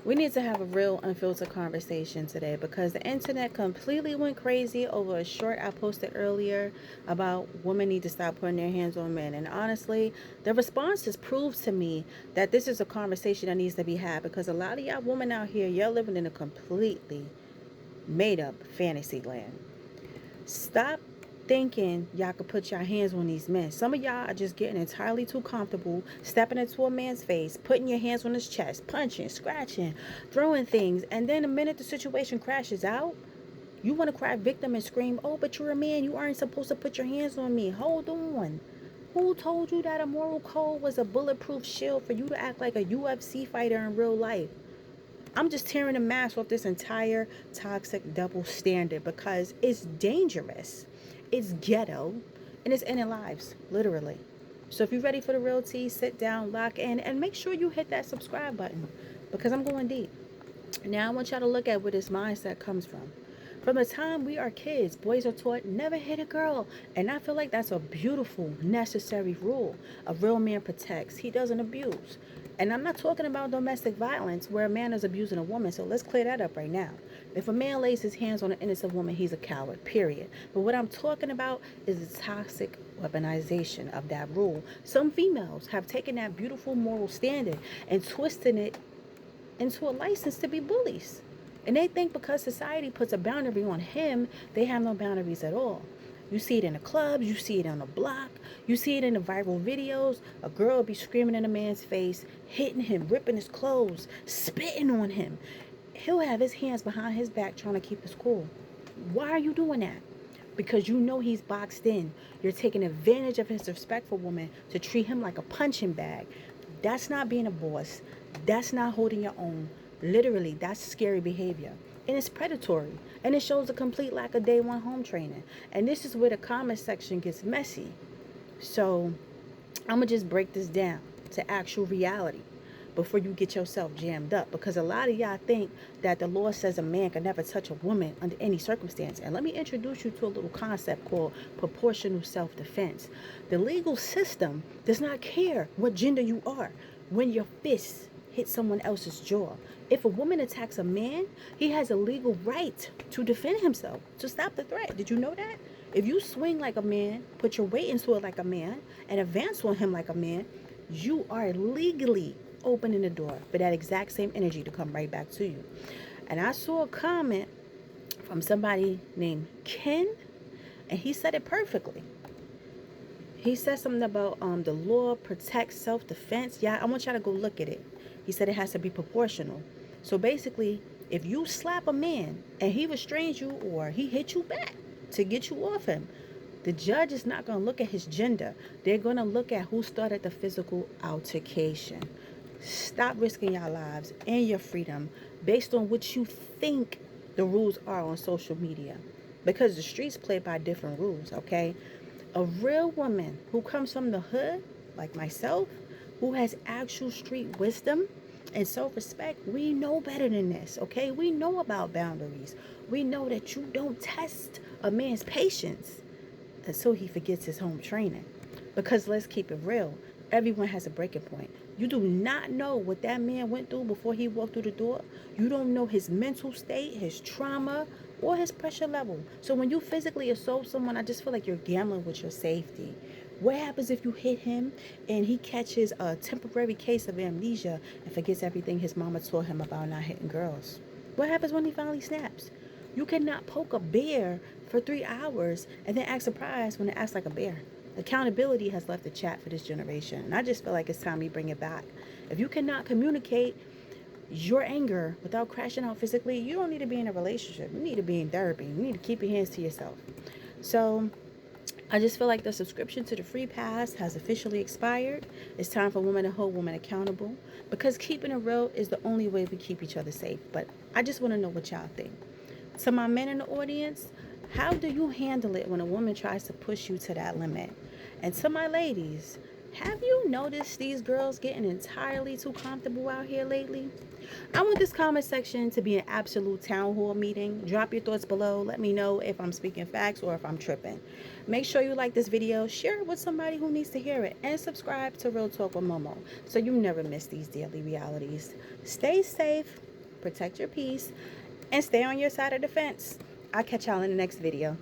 We need to have a real unfiltered conversation today because the internet completely went crazy over a short I posted earlier about women need to stop putting their hands on men. And honestly, the responses proves to me that this is a conversation that needs to be had because a lot of y'all women out here, you're living in a completely made up fantasy land. Stop thinking y'all could put your hands on these men. Some of y'all are just getting entirely too comfortable stepping into a man's face, putting your hands on his chest, punching, scratching, throwing things, and then the minute the situation crashes out, you want to cry victim and scream, "Oh, but you're a man. You aren't supposed to put your hands on me." Hold on. Who told you that a moral code was a bulletproof shield for you to act like a UFC fighter in real life? I'm just tearing the mask off this entire toxic double standard because it's dangerous, it's ghetto, and it's ending lives, literally. So if you're ready for the real tea, sit down, lock in, and make sure you hit that subscribe button because I'm going deep. Now I want y'all to look at where this mindset comes from. From the time we are kids, boys are taught never hit a girl. And I feel like that's a beautiful, necessary rule. A real man protects, he doesn't abuse. And I'm not talking about domestic violence where a man is abusing a woman. So let's clear that up right now. If a man lays his hands on an innocent woman, he's a coward, period. But what I'm talking about is the toxic weaponization of that rule. Some females have taken that beautiful moral standard and twisted it into a license to be bullies. And they think because society puts a boundary on him, they have no boundaries at all. You see it in the clubs, you see it on the block, you see it in the viral videos. A girl will be screaming in a man's face, hitting him, ripping his clothes, spitting on him. He'll have his hands behind his back trying to keep his cool. Why are you doing that? Because you know he's boxed in. You're taking advantage of his respect for women to treat him like a punching bag. That's not being a boss. That's not holding your own. Literally, that's scary behavior. And it's predatory. And it shows a complete lack of day one home training. And this is where the comment section gets messy. So I'm going to just break this down to actual reality before you get yourself jammed up. Because a lot of y'all think that the law says a man can never touch a woman under any circumstance. And let me introduce you to a little concept called proportional self-defense. The legal system does not care what gender you are when your fists hit someone else's jaw. If a woman attacks a man, he has a legal right to defend himself, to stop the threat. Did you know that? If you swing like a man, put your weight into it like a man, and advance on him like a man, you are legally opening the door for that exact same energy to come right back to you. And I saw a comment from somebody named Ken, and he said it perfectly. He said something about the law protects self-defense. Yeah, I want y'all to go look at it. He said it has to be proportional. So basically, if you slap a man and he restrains you or he hit you back to get you off him, the judge is not going to look at his gender. They're going to look at who started the physical altercation. Stop risking your lives and your freedom based on what you think the rules are on social media. Because the streets play by different rules, okay? A real woman who comes from the hood, like myself, who has actual street wisdom and self-respect, we know better than this, okay? We know about boundaries. We know that you don't test a man's patience until he forgets his home training. Because let's keep it real, everyone has a breaking point. You do not know what that man went through before he walked through the door. You don't know his mental state, his trauma, or his pressure level. So when you physically assault someone, I just feel like you're gambling with your safety. What happens if you hit him and he catches a temporary case of amnesia and forgets everything his mama taught him about not hitting girls? What happens when he finally snaps? You cannot poke a bear for 3 hours and then act surprised when it acts like a bear. Accountability has left the chat for this generation, and I just feel like it's time we bring it back. If you cannot communicate your anger without crashing out physically, you don't need to be in a relationship. You need to be in therapy. You need to keep your hands to yourself. So I just feel like the subscription to the free pass has officially expired. It's time for women to hold women accountable because keeping it real is the only way we keep each other safe. But I just want to know what y'all think. To my men in the audience, how do you handle it when a woman tries to push you to that limit? And to my ladies, have you noticed these girls getting entirely too comfortable out here lately? I want this comment section to be an absolute town hall meeting. Drop your thoughts below. Let me know if I'm speaking facts or if I'm tripping. Make sure you like this video, share it with somebody who needs to hear it, and subscribe to Real Talk with Momo so you never miss these daily realities. Stay safe protect your peace, and stay on your side of the fence. I'll catch y'all in the next video.